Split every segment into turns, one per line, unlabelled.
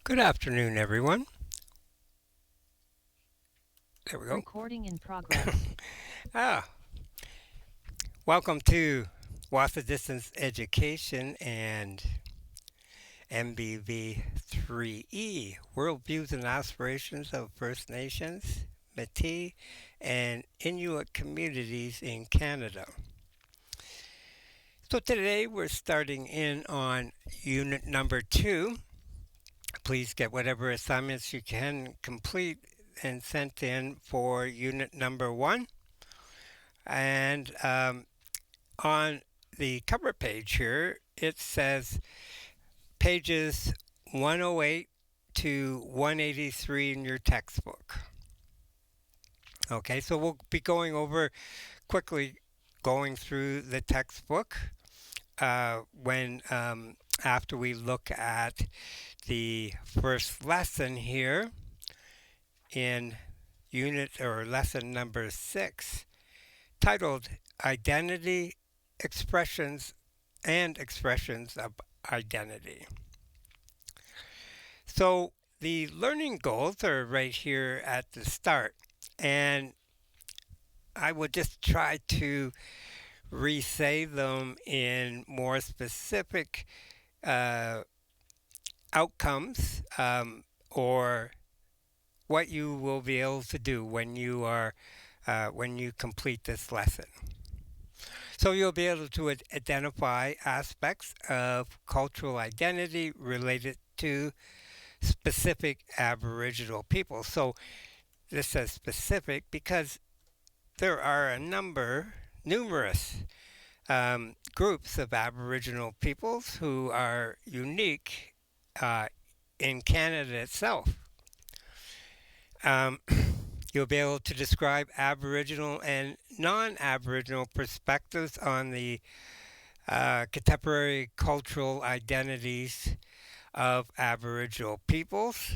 Good afternoon, everyone. There we go.
Recording in progress.
Ah, welcome to Wassa Distance Education and NBV3E, Worldviews and Aspirations of First Nations, Metis, and Inuit communities in Canada. So today we're starting in on unit number 2. Please get whatever assignments you can complete and sent in for unit number 1. And on the cover page here, it says pages 108 to 183 in your textbook. Okay, so we'll be going over quickly going through the textbook when after we look at the first lesson here in unit or lesson number 6, titled Identity Expressions and Expressions of Identity. So the learning goals are right here at the start, and I will just try to re-say them in more specific uh, outcomes or what you will be able to do when you complete this lesson. So you'll be able to identify aspects of cultural identity related to specific Aboriginal people. So this says specific because there are numerous groups of Aboriginal peoples who are unique uh, in Canada itself. Um, you'll be able to describe Aboriginal and non Aboriginal perspectives on the contemporary cultural identities of Aboriginal peoples.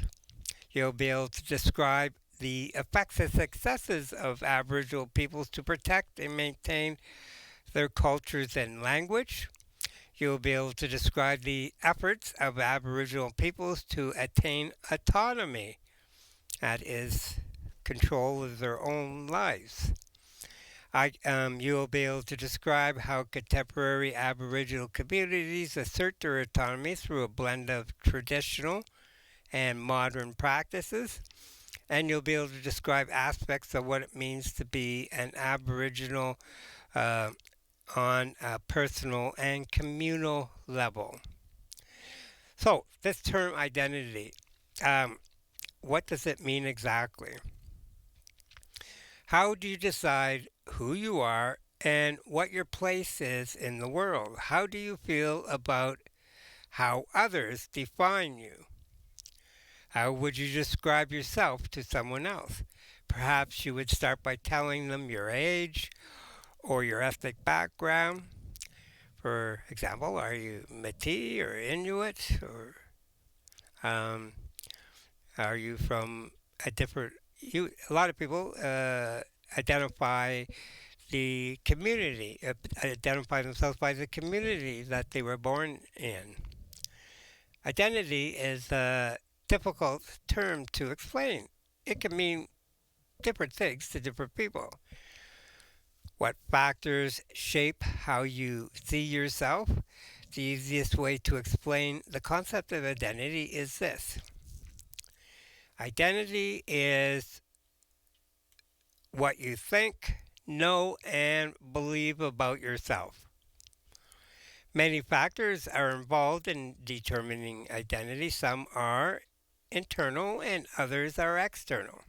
You'll be able to describe the effects and successes of Aboriginal peoples to protect and maintain their cultures and language. You'll be able to describe the efforts of Aboriginal peoples to attain autonomy, that is, control of their own lives. You'll be able to describe how contemporary Aboriginal communities assert their autonomy through a blend of traditional and modern practices. And you'll be able to describe aspects of what it means to be an Aboriginal uh, on a personal and communal level. So, this term identity, um, what does it mean exactly? How do you decide who you are and what your place is in the world? How do you feel about how others define you? How would you describe yourself to someone else? Perhaps you would start by telling them your age or your ethnic background. For example, are you Metis or Inuit, or um, are you from a different? A lot of people identify the community, identify themselves by the community that they were born in. Identity is a difficult term to explain. It can mean different things to different people. What factors shape how you see yourself? The easiest way to explain the concept of identity is this: identity is what you think, know, and believe about yourself. Many factors are involved in determining identity. Some are internal and others are external.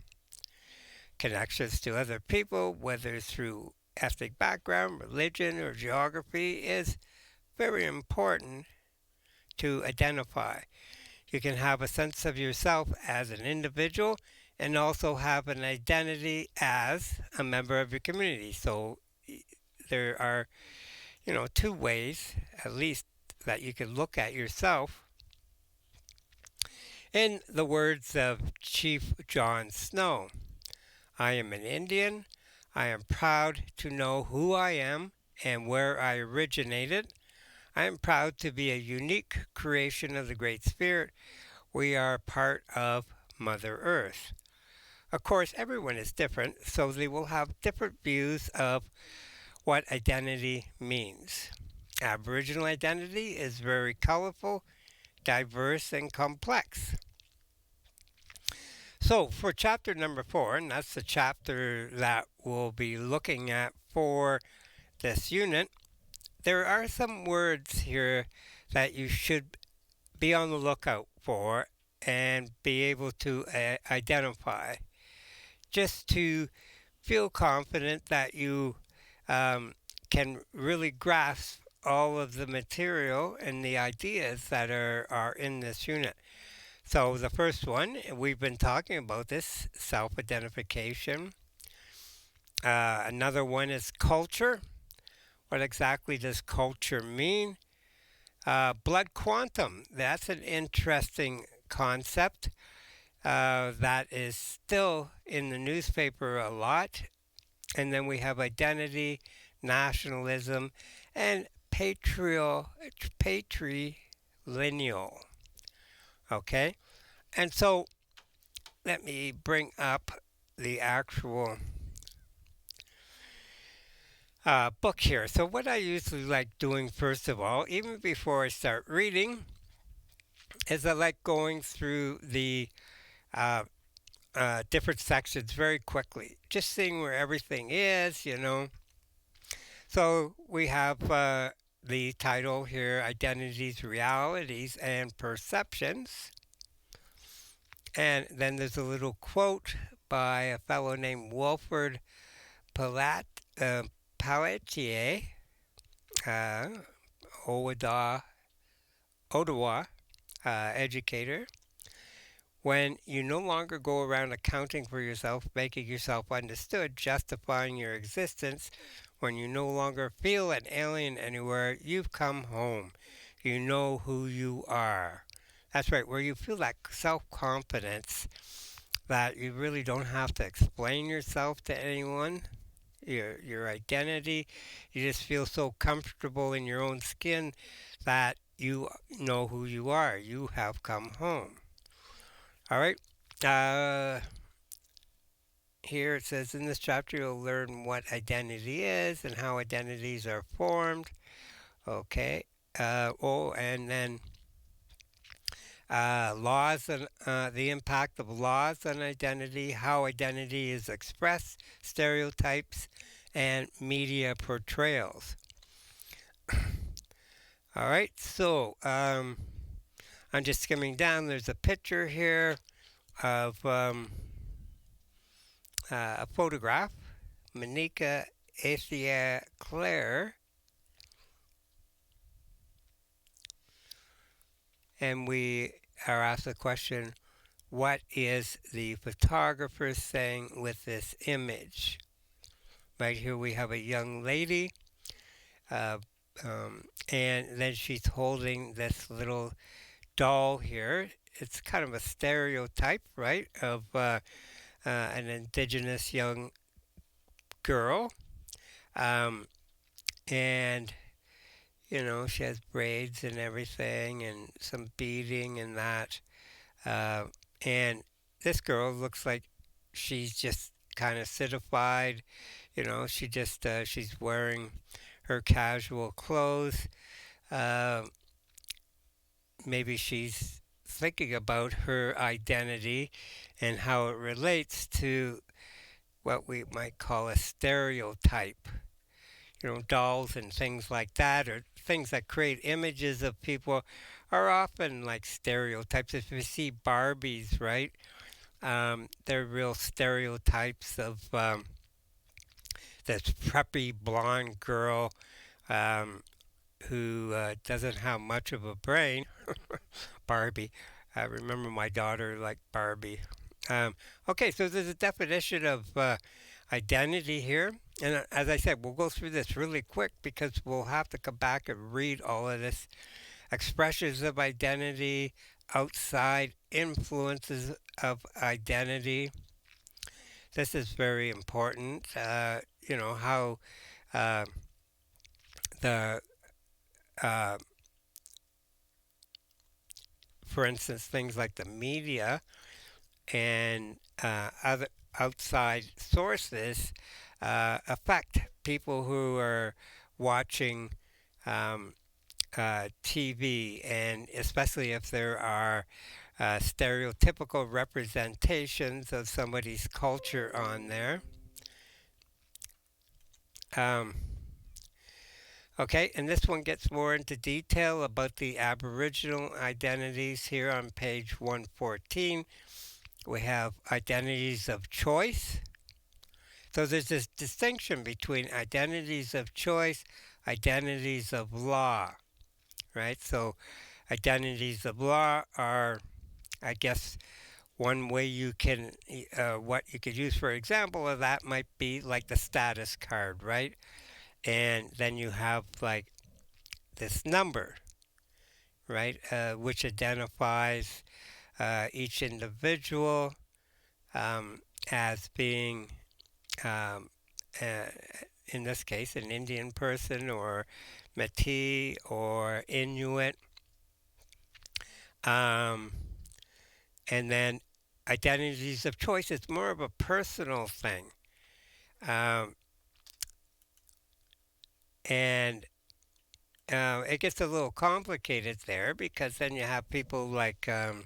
Connections to other people, whether through ethnic background, religion, or geography, is very important to identify. You can have a sense of yourself as an individual and also have an identity as a member of your community. So there are, two ways at least that you can look at yourself. In the words of Chief John Snow, I am an Indian. I am proud to know who I am and where I originated. I am proud to be a unique creation of the Great Spirit, We are part of Mother Earth. Of course, everyone is different, so they will have different views of what identity means. Aboriginal identity is very colorful, diverse, and complex. So, for chapter number 4, and that's the chapter that we'll be looking at for this unit, there are some words here that you should be on the lookout for and be able to identify just to feel confident that you um, can really grasp all of the material and the ideas that are in this unit. So, the first one, we've been talking about this self identification. Another one is culture. What exactly does culture mean? Blood quantum, that's an interesting concept that is still in the newspaper a lot. And then we have identity, nationalism, and patrilineal. Okay? And so let me bring up the actual book here. So, what I usually like doing, first of all, even before I start reading, is I like going through the uh, different sections very quickly, just seeing where everything is. So, we have the title here, Identities, Realities, and Perceptions. And then there's a little quote by a fellow named Wilfred Palat, uh, Pelletier, uh, Odawa, Odawa educator. When you no longer go around accounting for yourself, making yourself understood, justifying your existence, when you no longer feel an alien anywhere, you've come home. You know who you are. That's right, where you feel that self confidence that you really don't have to explain yourself to anyone, your identity. You just feel so comfortable in your own skin that you know who you are. You have come home. All right. Uh, Here it says in this chapter you'll learn what identity is and how identities are formed. Okay. And then laws and the impact of laws on identity, how identity is expressed, stereotypes, and media portrayals. All right, so I'm just skimming down. There's a picture here of a photograph, Monica Acia Claire, and we are asked the question, what is the photographer saying with this image? Right here we have a young lady, uh, and then she's holding this little doll here. It's kind of a stereotype, right, of an indigenous young girl. Um, and, she has braids and everything and some beading and that. Uh, and this girl looks like she's just kind of citified. She's wearing her casual clothes. Uh, Maybe she's thinking about her identity and how it relates to what we might call a stereotype. Dolls and things like that, or things that create images of people, are often like stereotypes. If you see Barbies, right, they're real stereotypes of this preppy blonde girl um, who doesn't have much of a brain. Barbie. I remember my daughter liked Barbie. Okay, so there's a definition of identity here. And as I said, we'll go through this really quick because we'll have to come back and read all of this. Expressions of identity, outside influences of identity. This is very important. How uh, the uh, for instance, things like the media and other outside sources affect people who are watching um, TV, and especially if there are stereotypical representations of somebody's culture on there. Um, okay, and this one gets more into detail about the Aboriginal identities here on page 114. We have identities of choice. So there's this distinction between identities of choice, identities of law, right? So identities of law are, I guess, one way you can, what you could use for example of that might be like the status card, right? And then you have like this number, right, which identifies each individual um, as being, um, uh, in this case, an Indian person or Metis or Inuit. Um, and then identities of choice, it's more of a personal thing. Um, and it gets a little complicated there because then you have people like, um,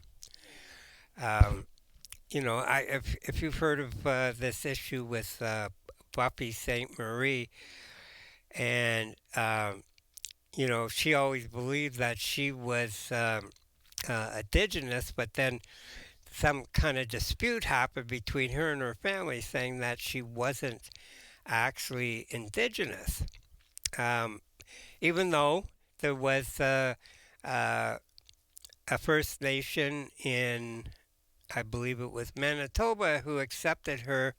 if you've heard of this issue with Buffy Saint Marie, and she always believed that she was indigenous, but then some kind of dispute happened between her and her family, saying that she wasn't actually indigenous, um, even though there was uh, a First Nation in, I believe it was Manitoba, who accepted her.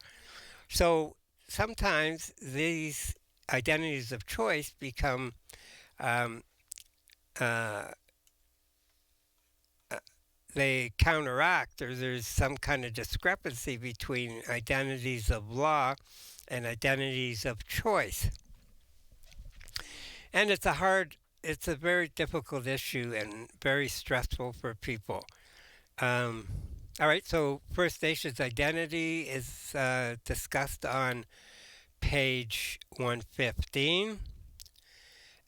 So sometimes these identities of choice become um, uh, uh, they counteract, or there's some kind of discrepancy between identities of law and identities of choice. And it's a very difficult issue and very stressful for people. Um, all right, so First Nations identity is discussed on page 115.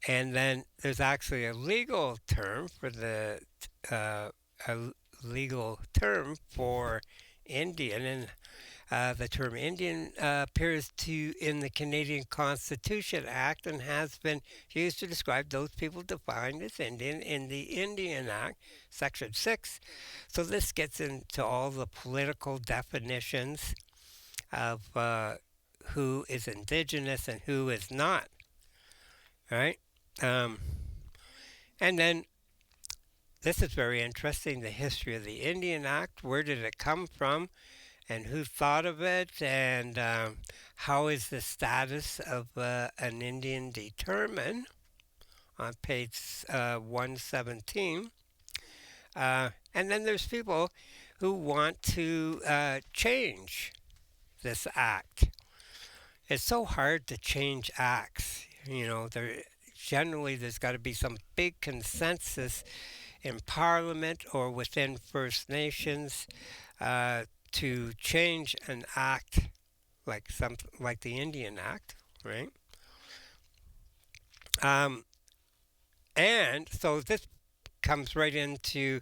And then there's actually a legal term for a legal term for Indian, and the term Indian appears to in the Canadian Constitution Act and has been used to describe those people defined as Indian in the Indian Act, Section 6. So this gets into all the political definitions of who is Indigenous and who is not, right? Um, and then this is very interesting, the history of the Indian Act. Where did it come from? And who thought of it, and how is the status of an Indian determined on page 117. And then there's people who want to change this act. It's so hard to change acts. Generally there's got to be some big consensus in Parliament or within First Nations uh, to change an act like the Indian Act, right? Um, and so this comes right into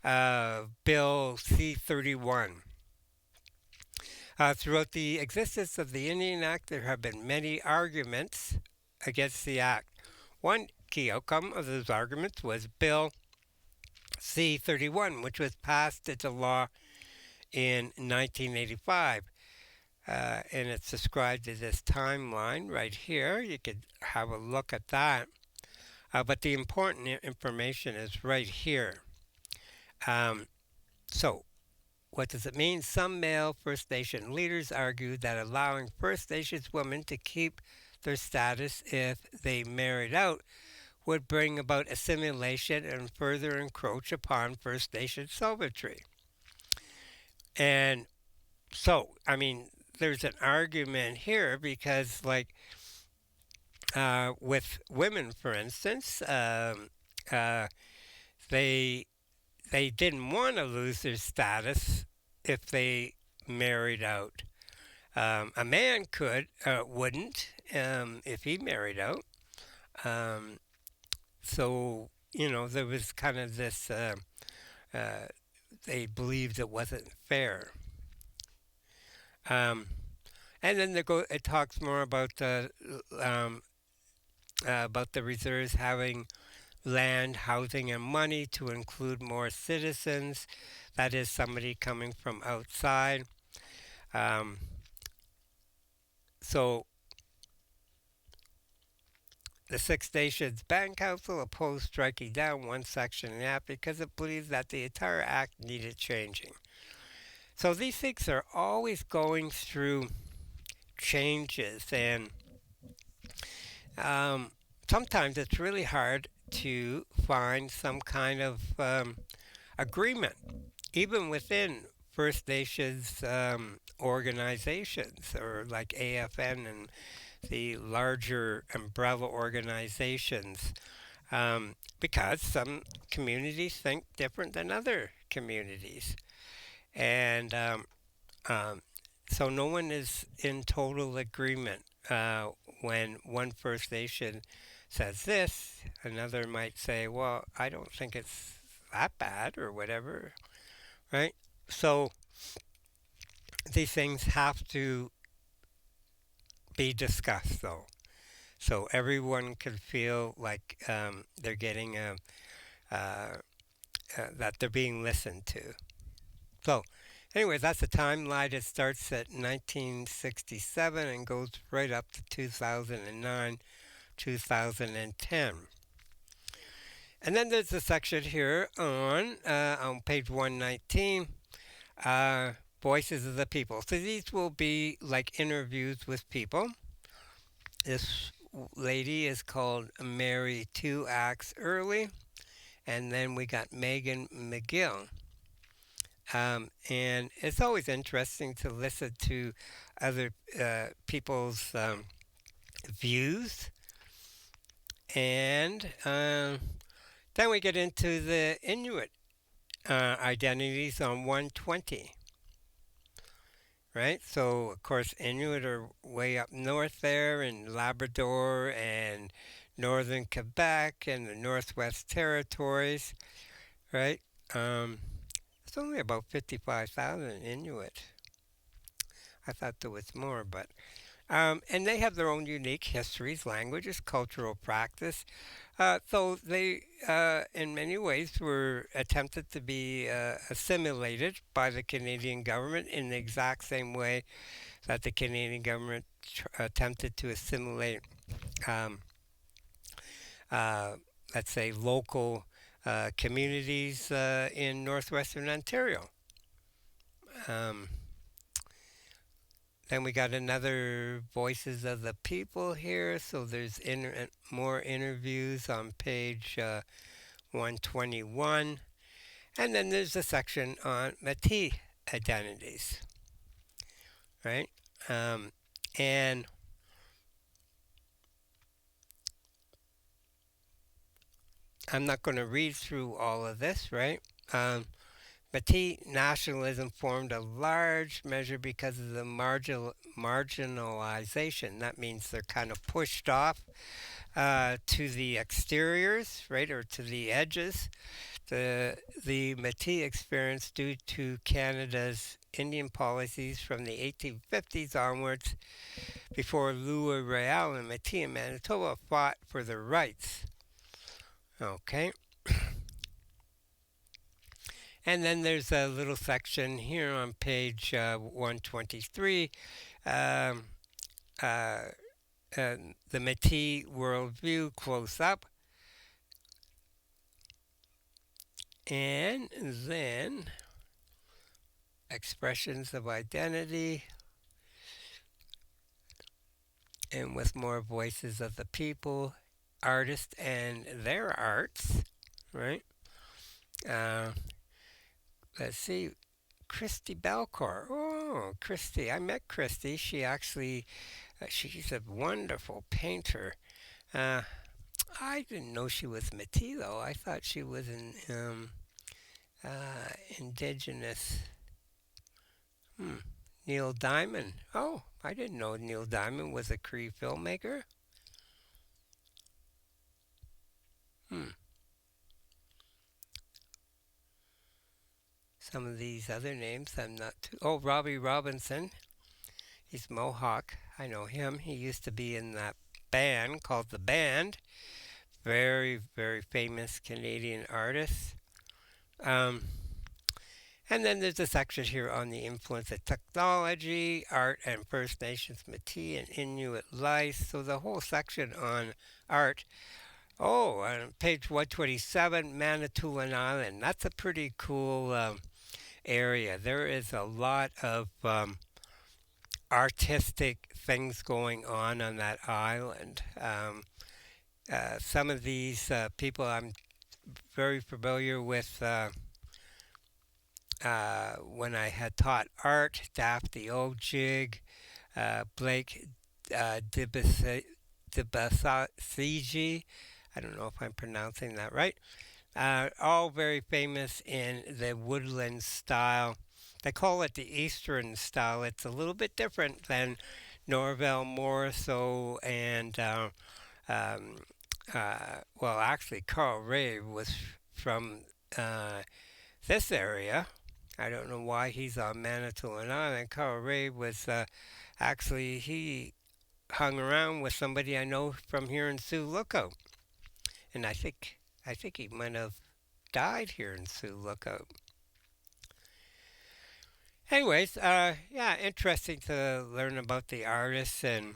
Bill C-31. Throughout the existence of the Indian Act, there have been many arguments against the Act. One key outcome of those arguments was Bill C-31, which was passed into law in 1985. And it's described as this timeline right here. You could have a look at that. But the important information is right here. So, what does it mean? Some male First Nation leaders argue that allowing First Nations women to keep their status if they married out would bring about assimilation and further encroach upon First Nation sovereignty. And so, I mean, there's an argument here because, like, with women, for instance, they they didn't want to lose their status if they married out. A man wouldn't if he married out. Um, so there was kind of this. Uh, they believed it wasn't fair. Um, and then it talks more um, about the reserves having land, housing, and money to include more citizens. That is somebody coming from outside. Um, so the Six Nations Band Council opposed striking down one section in the act because it believed that the entire act needed changing. So these things are always going through changes, and um, sometimes it's really hard to find some kind of agreement, even within First Nations organizations or like AFN and the larger umbrella organizations, because some communities think different than other communities. And um, so no one is in total agreement. When one First Nation says this, another might say, well, I don't think it's that bad or whatever, right? So these things have to be discussed, though, so everyone can feel like they're getting uh, that they're being listened to. So, anyway, that's the timeline. It starts at 1967 and goes right up to 2009, 2010. And then there's a section here on page 119, uh, Voices of the People. So these will be like interviews with people. This lady is called Mary Two Acts Early, and then we got Megan McGill. And it's always interesting to listen to other people's views. And then we get into the Inuit identities on 120. Right? So, of course, Inuit are way up north there in Labrador and northern Quebec and the Northwest Territories, right? Um, it's only about 55,000 Inuit. I thought there was more, but. And they have their own unique histories, languages, cultural practice. So they, in many ways, were attempted to be assimilated by the Canadian government in the exact same way that the Canadian government attempted to assimilate, um, uh, let's say, local communities in northwestern Ontario. Um, then we got another Voices of the People here. So there's more interviews on page 121. And then there's a section on Metis identities, right? Um, and I'm not going to read through all of this, right? Metis nationalism formed a large measure because of the marginalization. That means they're kind of pushed off to the exteriors, right, or to the edges. The Metis experience due to Canada's Indian policies from the 1850s onwards, before Louis Riel and Metis in Manitoba fought for their rights. Okay. And then there's a little section here on page 123, um, uh, uh, the Metis worldview close up. And then expressions of identity, and with more voices of the people, artists and their arts, right? Uh, let's see, Christy Belcourt. Oh, Christy, I met Christy. She's a wonderful painter. I didn't know she was Métis though. I thought she was Indigenous. Hmm. Neil Diamond. Oh, I didn't know Neil Diamond was a Cree filmmaker. Hmm. Some of these other names I'm not too. Oh, Robbie Robinson. He's Mohawk. I know him. He used to be in that band called The Band. Very, very famous Canadian artist. Um, and then there's a section here on the influence of technology, art, and First Nations Métis and Inuit life. So the whole section on art. Oh, on page 127, Manitoulin Island. That's a pretty cool area. There is a lot of artistic things going on that island. Some of these people I'm very familiar with when I had taught art, Daphne Ojig, Blake Dibasiji. I don't know if I'm pronouncing that right. All very famous in the woodland style. They call it the Eastern style. It's a little bit different than Norvell Morrisseau and, um, well, actually, Carl Ray was from uh, this area. I don't know why he's on Manitoulin Island. Carl Ray was actually, he hung around with somebody I know from here in Sioux Lookout. And I think he might have died here in Sioux Lookout. Anyways, yeah, interesting to learn about the artists, and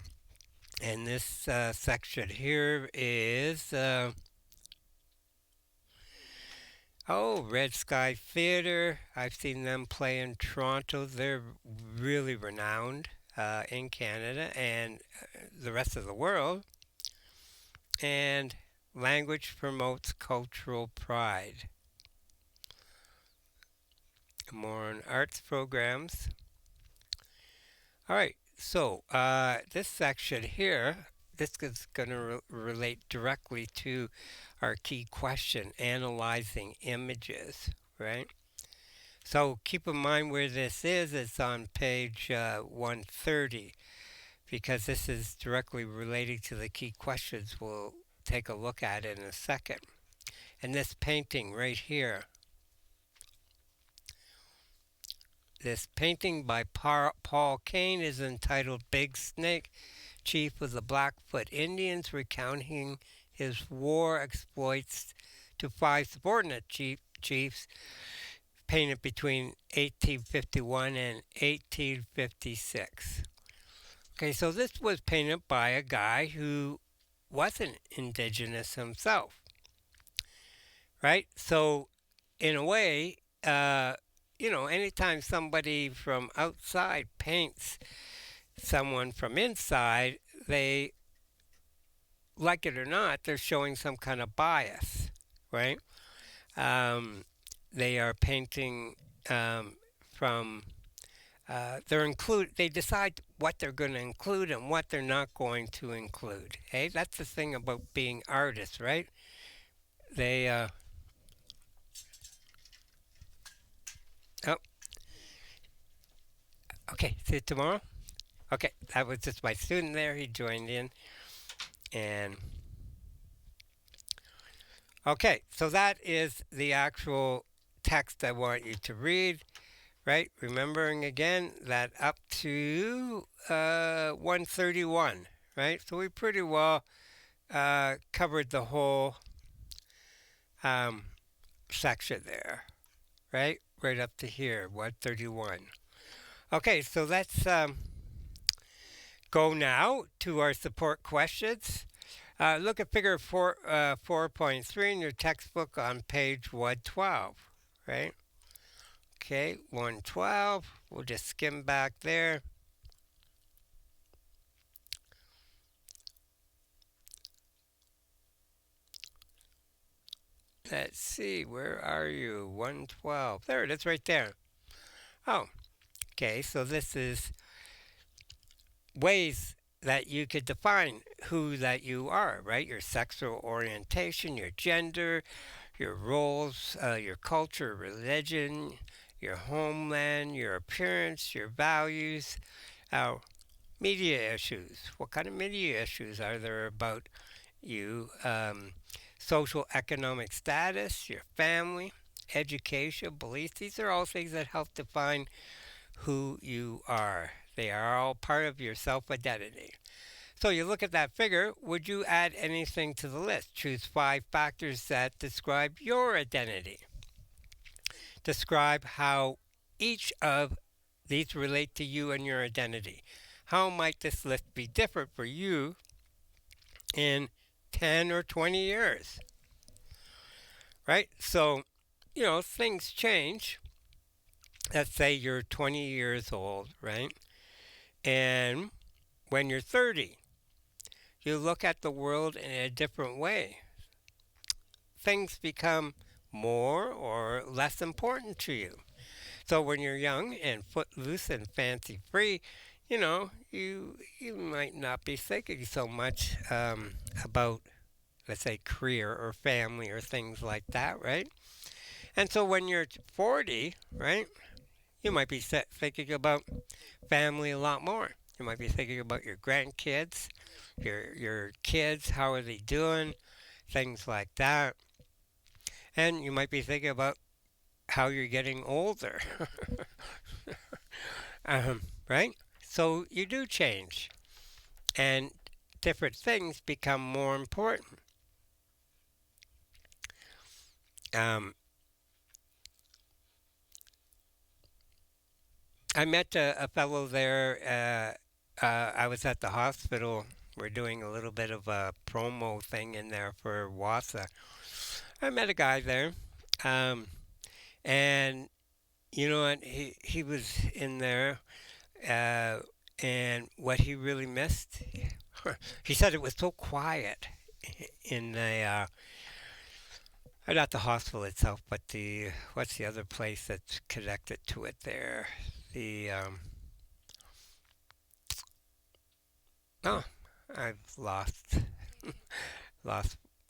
this section here is oh, Red Sky Theatre. I've seen them play in Toronto. They're really renowned in Canada and the rest of the world. And language promotes cultural pride. More on arts programs. All right, so this section here, this is going to relate directly to our key question, analyzing images, right? So keep in mind where this is. It's on page 130 because this is directly relating to the key questions we'll take a look at in a second. And this painting right here, this painting by Paul Kane is entitled Big Snake, Chief of the Blackfoot Indians, recounting his war exploits to five subordinate chiefs painted between 1851 and 1856. Okay, so this was painted by a guy who wasn't indigenous himself, right? So, in a way, anytime somebody from outside paints someone from inside, they, like it or not, they're showing some kind of bias, right? Um, they are painting from they decide what they're going to include and what they're not going to include. Hey, that's the thing about being artists, right? They oh, okay, see you tomorrow. Okay, that was just my student there. He joined in, and okay, so that is the actual text I want you to read, right? Remembering again that up to 131, right? So we pretty well covered the whole um, section there, right? Right up to here, 131. Okay, so let's go now to our support questions. Look at figure 4.3 in your textbook on page 112, right? Okay, 112. We'll just skim back there. Let's see, where are you? 112. There it is right there. Oh, okay, so this is ways that you could define who that you are, right? Your sexual orientation, your gender, your roles, your culture, religion, your homeland, your appearance, your values, media issues. What kind of media issues are there about you? Social economic status, your family, education, beliefs. These are all things that help define who you are. They are all part of your self identity. So you look at that figure, would you add anything to the list? Choose five factors that describe your identity. Describe how each of these relate to you and your identity. How might this list be different for you in 10 or 20 years? Right? So, things change. Let's say you're 20 years old, right? And when you're 30, you look at the world in a different way. Things become more or less important to you. So when you're young and footloose and fancy free, you might not be thinking so much about, let's say, career or family or things like that, right? And so when you're 40, right, you might be thinking about family a lot more. You might be thinking about your grandkids, your kids, how are they doing, things like that. And you might be thinking about how you're getting older, right? So you do change, and different things become more important. Um, I met a fellow there. I was at the hospital. We're doing a little bit of a promo thing in there for WASA. I met a guy there, um, and you know what? He was in there, uh, and what he really missed, he said it was so quiet in the not the hospital itself, but the what's the other place that's connected to it there? The oh, I've lost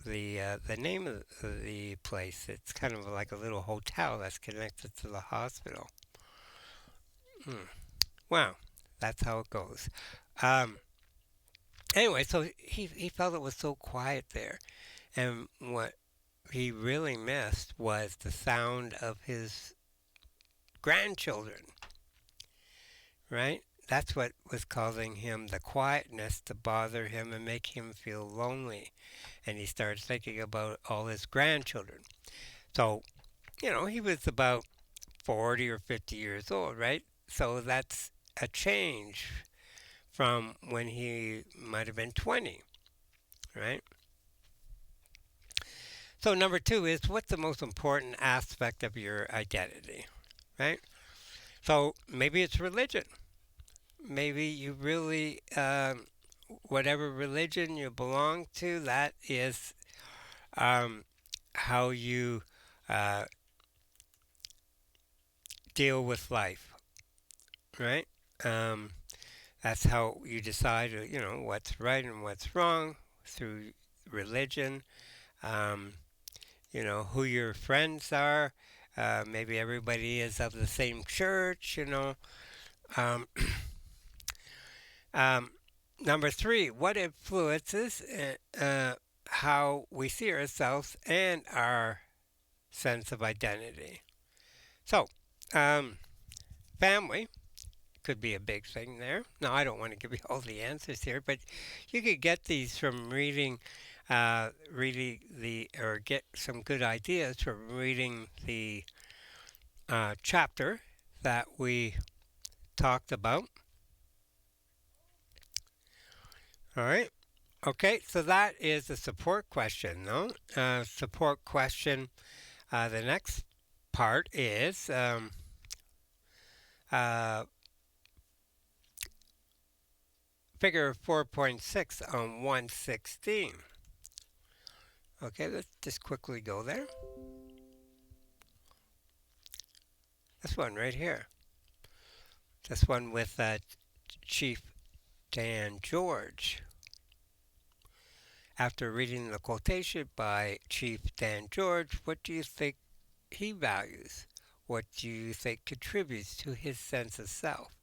the name of the place. It's kind of like a little hotel that's connected to the hospital. Hmm. Wow, that's how it goes. Um, anyway, so he felt it was so quiet there, and what he really missed was the sound of his grandchildren. Right? That's what was causing him the quietness to bother him and make him feel lonely. And he started thinking about all his grandchildren. So, he was about 40 or 50 years old, right? So that's a change from when he might have been 20, right? So, number two is what's the most important aspect of your identity, right? So, maybe it's religion. Maybe you really, whatever religion you belong to, that is how you uh, deal with life, right? Um, that's how you decide, what's right and what's wrong through religion. Um, who your friends are. Maybe everybody is of the same church. Um, um, Number three, what influences how we see ourselves and our sense of identity? So, um, family could be a big thing there. Now, I don't want to give you all the answers here, but you could get these from reading or get some good ideas from reading the chapter that we talked about. All right. Okay, so that is a support question, no? Support question. The next part is uh, figure 4.6 on 116. Okay, let's just quickly go there. This one right here. This one with Chief Dan George. After reading the quotation by Chief Dan George, what do you think he values? What do you think contributes to his sense of self?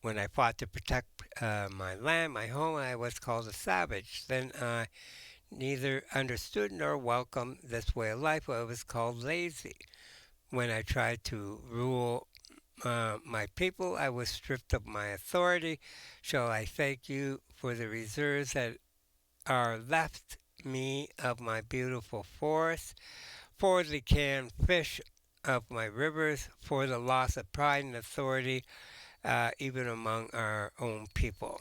When I fought to protect my land, my home, I was called a savage. Then I neither understood nor welcomed this way of life. I was called lazy. When I tried to rule my people, I was stripped of my authority. Shall I thank you for the reserves that are left me of my beautiful forest, for the canned fish of my rivers, for the loss of pride and authority, even among our own people?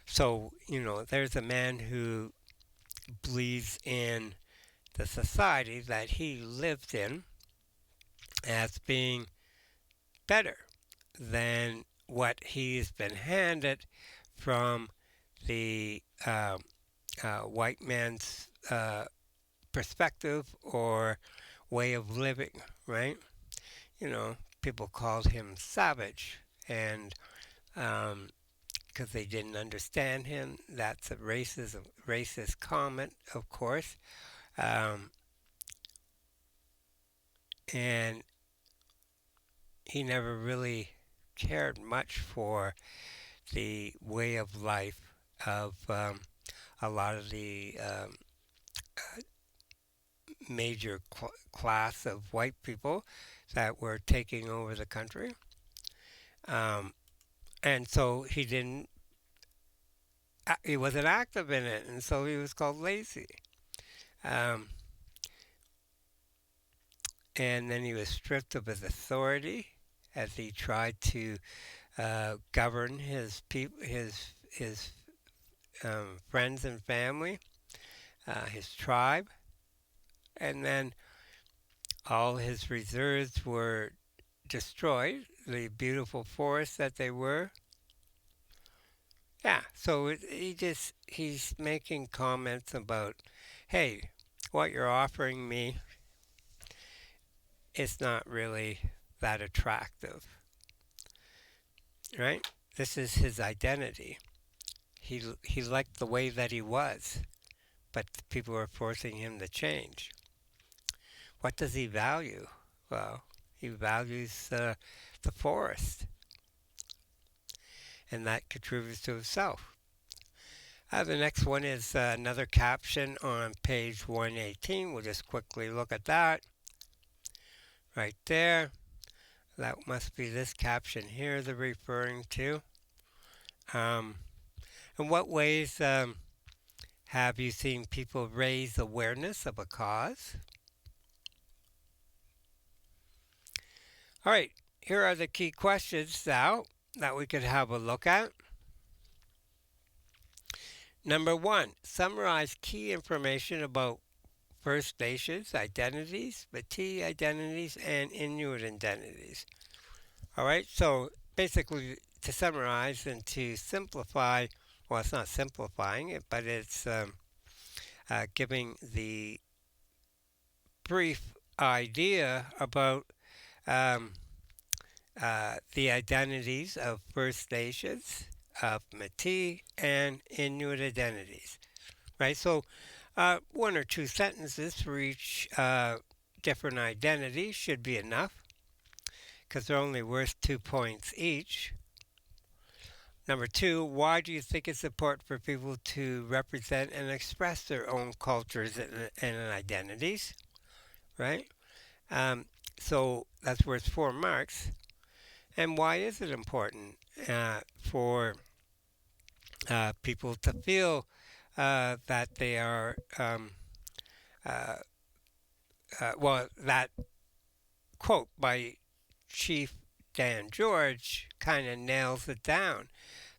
So, there's a man who believes in the society that he lived in as being better than what he's been handed from the white man's perspective or way of living, right? People called him savage, and because they didn't understand him, that's a racist comment, of course, um, and he never really cared much for the way of life of a lot of the major class of white people that were taking over the country. Um, and so he wasn't active in it, and so he was called lazy. Um, and then he was stripped of his authority as he tried to govern his friends and family, his tribe, and then all his reserves were destroyed, the beautiful forests that they were. Yeah, so he's making comments about, hey, what you're offering me is not really that attractive, right? This is his identity. He liked the way that he was, but people are forcing him to change. What does he value? Well, he values the forest, and that contributes to himself. The next one is another caption on page 118. We'll just quickly look at that right there. That must be this caption here they're referring to. Um, in what ways have you seen people raise awareness of a cause? All right, here are the key questions now that we could have a look at. Number one, summarize key information about First Nations identities, Metis identities, and Inuit identities. All right, so basically to summarize and to simplify, well, it's not simplifying it, but it's giving the brief idea about um, the identities of First Nations, of Metis, and Inuit identities. Right, so one or two sentences for each different identity should be enough because they're only worth 2 points each. Number two, why do you think it's important for people to represent and express their own cultures and identities? Right? Um, so that's worth 4 marks. And why is it important for people to feel that they are, uh, well, that quote by Chief Dan George kind of nails it down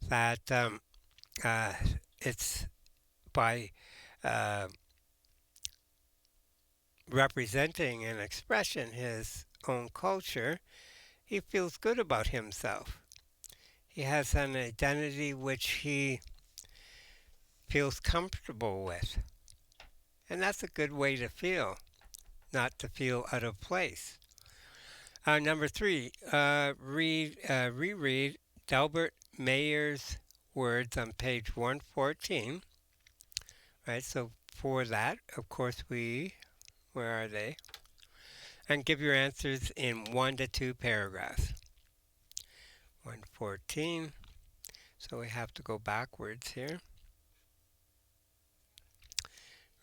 that uh, it's by uh, representing and expressing his own culture, he feels good about himself. He has an identity which he feels comfortable with. And that's a good way to feel, not to feel out of place. Number three, reread Delbert Mayer's words on page 114. right? So for that, of course, where are they? And give your answers in 1 to 2 paragraphs. 114. So we have to go backwards here.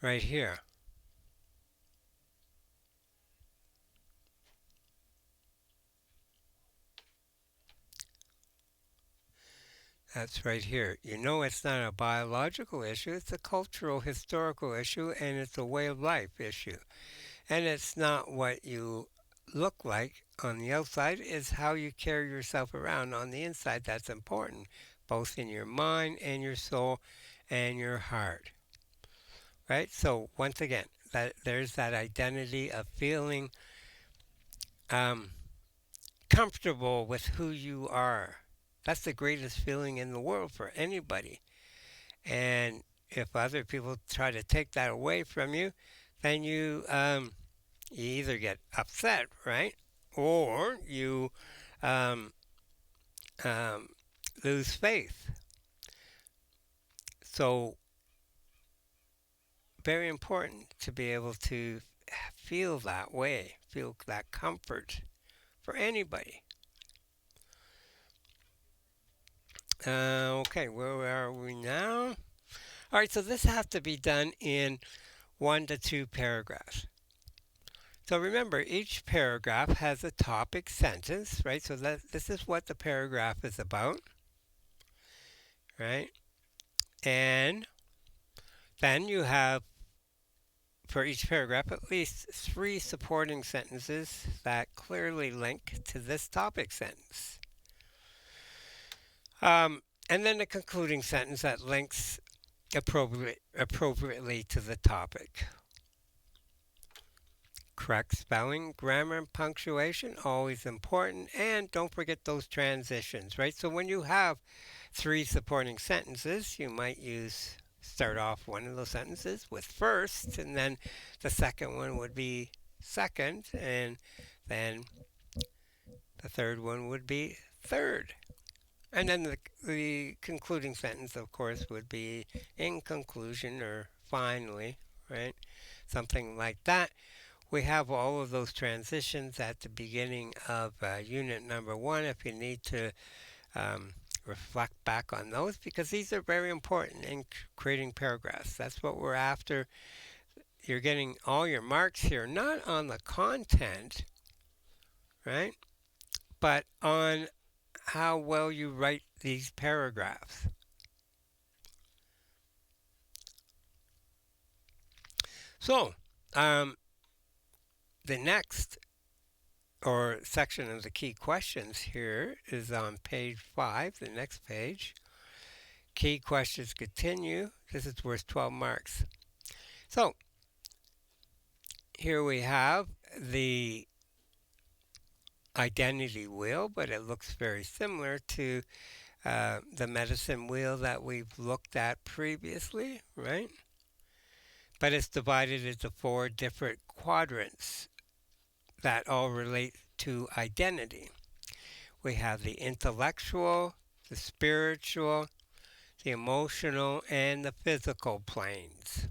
Right here. That's right here. You know it's not a biological issue, it's a cultural, historical issue, and it's a way of life issue. And it's not what you look like on the outside, it's how you carry yourself around on the inside that's important, both in your mind and your soul and your heart. Right? So once again, that there's that identity of feeling um, comfortable with who you are. That's the greatest feeling in the world for anybody. And if other people try to take that away from you, then you either get upset, right, or you um, um, lose faith. So very important to be able to feel that way, feel that comfort for anybody. Okay, where are we now? All right, so this has to be done in 1 to 2 paragraphs. So remember, each paragraph has a topic sentence, right? So this is what the paragraph is about, right? And then you have, for each paragraph, at least 3 supporting sentences that clearly link to this topic sentence. And then a concluding sentence that links appropriately to the topic. Correct spelling, grammar, and punctuation, always important. And don't forget those transitions, right? So when you have 3 supporting sentences, you might start off one of those sentences with first, and then the second one would be second, and then the third one would be third. And then the concluding sentence, of course, would be in conclusion or finally, right? Something like that. We have all of those transitions at the beginning of unit number 1 if you need to um, reflect back on those because these are very important in creating paragraphs. That's what we're after. You're getting all your marks here, not on the content, right? But on how well you write these paragraphs. So, the next or section of the key questions here is on page 5, the next page. Key questions continue. This is worth 12 marks. So, here we have the identity wheel, but it looks very similar to the medicine wheel that we've looked at previously, right? But it's divided into 4 different quadrants that all relate to identity. We have the intellectual, the spiritual, the emotional, and the physical planes.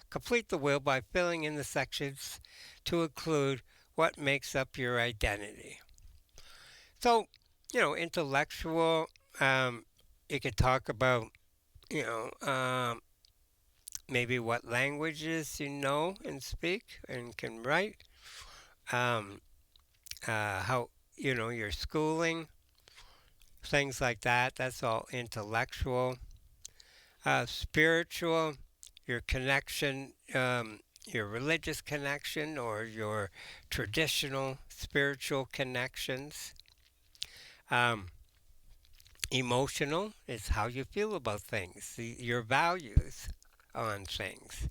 Complete the wheel by filling in the sections to include what makes up your identity. So, intellectual, you could talk about, you know, um, maybe what languages you know and speak and can write, um, how, your schooling, things like that. That's all intellectual. Spiritual, your connection, your religious connection or your traditional spiritual connections. Um, Emotional is how you feel about things, your values on things,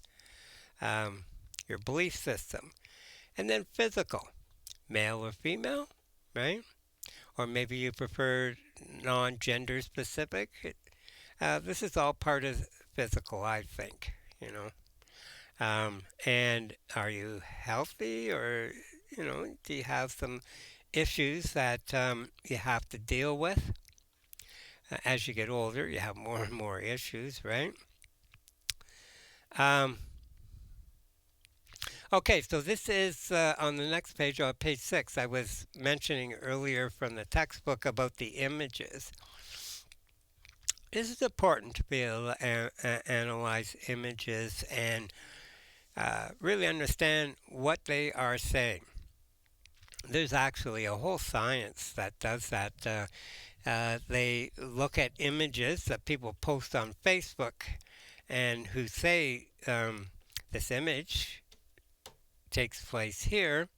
um, your belief system. And then physical, male or female, right? Or maybe you prefer non gender specific. This is all part of physical, I think, you know. And are you healthy or, do you have some issues that you have to deal with? As you get older, you have more and more issues, right? Um, okay, so this is on the next page, on page 6. I was mentioning earlier from the textbook about the images. This is important to be able to analyze images and really understand what they are saying. There's actually a whole science that does that. They look at images that people post on Facebook and who say this image takes place here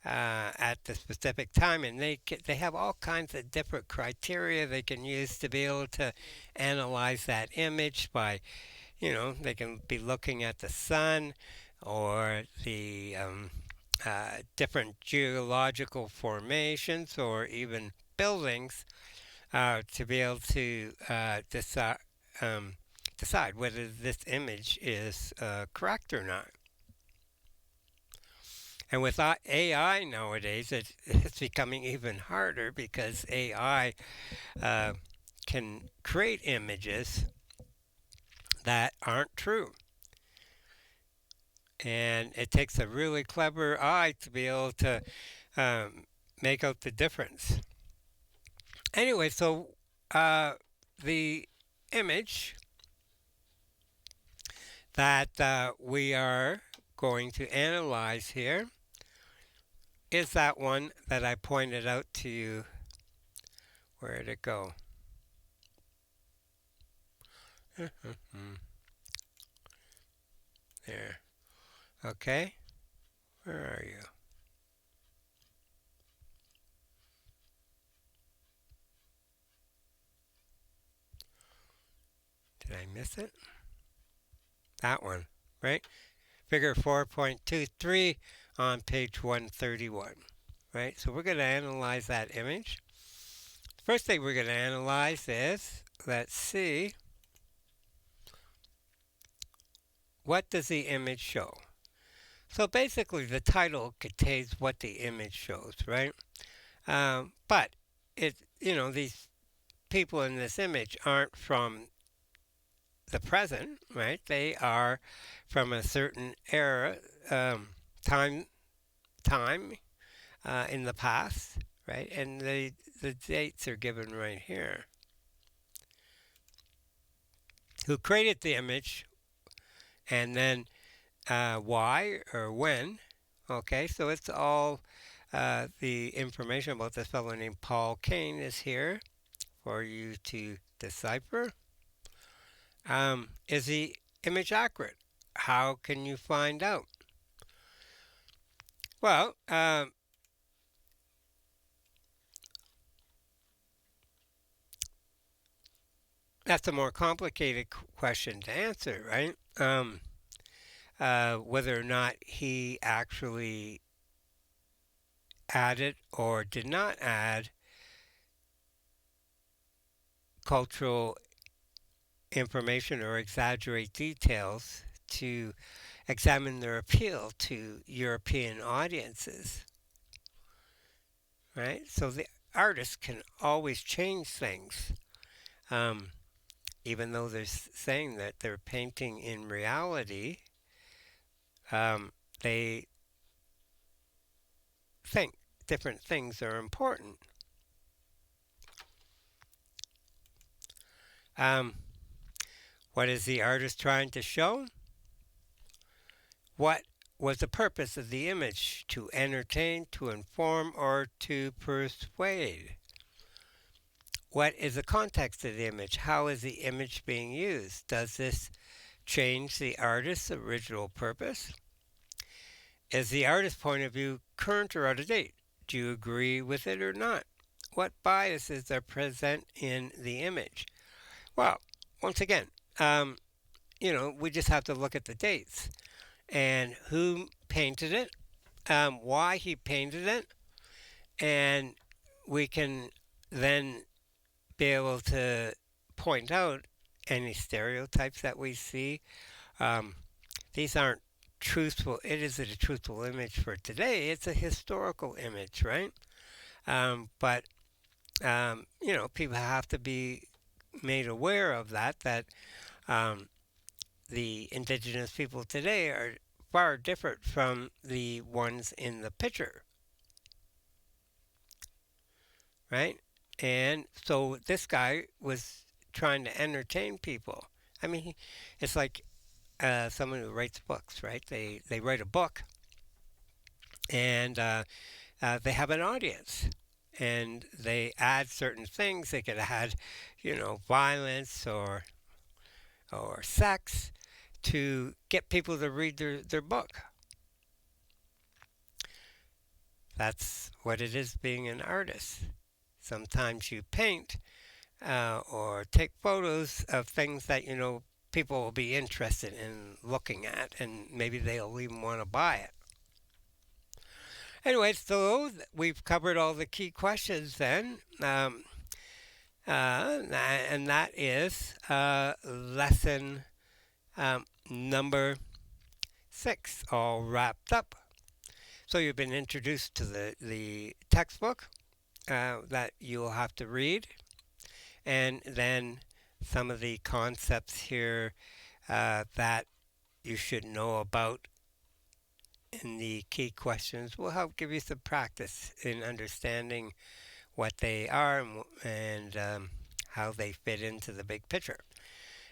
at the specific time, and they have all kinds of different criteria they can use to be able to analyze that image by, they can be looking at the sun or the different geological formations or even buildings to be able to um, decide whether this image is correct or not. And with AI nowadays, it's becoming even harder because AI uh, can create images that aren't true. And it takes a really clever eye to be able to um, make out the difference. Anyway, so the image that we are going to analyze here is that one that I pointed out to you. Where'd it go? There. Okay. Where are you? Did I miss it? That one, right? Figure 4.23 on page 131, right? So we're going to analyze that image. First thing we're going to analyze is, let's see, what does the image show? So basically the title contains what the image shows, right? But these people in this image aren't from the present, right? They are from a certain era, um, time, time in the past, right? And the dates are given right here. Who created the image, and then why or when? Okay, so it's all the information about this fellow named Paul Kane is here for you to decipher. Is the image accurate? How can you find out? Well, that's a more complicated question to answer, right? Whether or not he actually added or did not add cultural information or exaggerate details to examine their appeal to European audiences, right? So the artist can always change things, um, even though they're saying that they're painting in reality. They think different things are important. Um, what is the artist trying to show? What was the purpose of the image? To entertain, to inform, or to persuade? What is the context of the image? How is the image being used? Does this change the artist's original purpose? Is the artist's point of view current or out of date? Do you agree with it or not? What biases are present in the image? Well, once again, we just have to look at the dates and who painted it, why he painted it, and we can then be able to point out any stereotypes that we see. Um, these aren't truthful. It isn't a truthful image for today. It's a historical image, right? But people have to be made aware of that. That um, the indigenous people today are far different from the ones in the picture, right? And so this guy was trying to entertain people. I mean, it's like someone who writes books, right? They write a book and they have an audience. And they add certain things. They could add, violence or sex to get people to read their book. That's what it is being an artist. Sometimes you paint or take photos of things that people will be interested in looking at, and maybe they'll even want to buy it. Anyway, so we've covered all the key questions then, and that is lesson number 6, all wrapped up. So you've been introduced to the textbook that you'll have to read, and then some of the concepts here that you should know about in the key questions will help give you some practice in understanding what they are and how they fit into the big picture.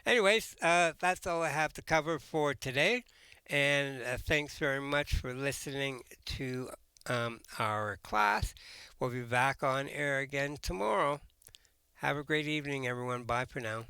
Anyways, that's all I have to cover for today. And thanks very much for listening to our class. We'll be back on air again tomorrow. Have a great evening, everyone. Bye for now.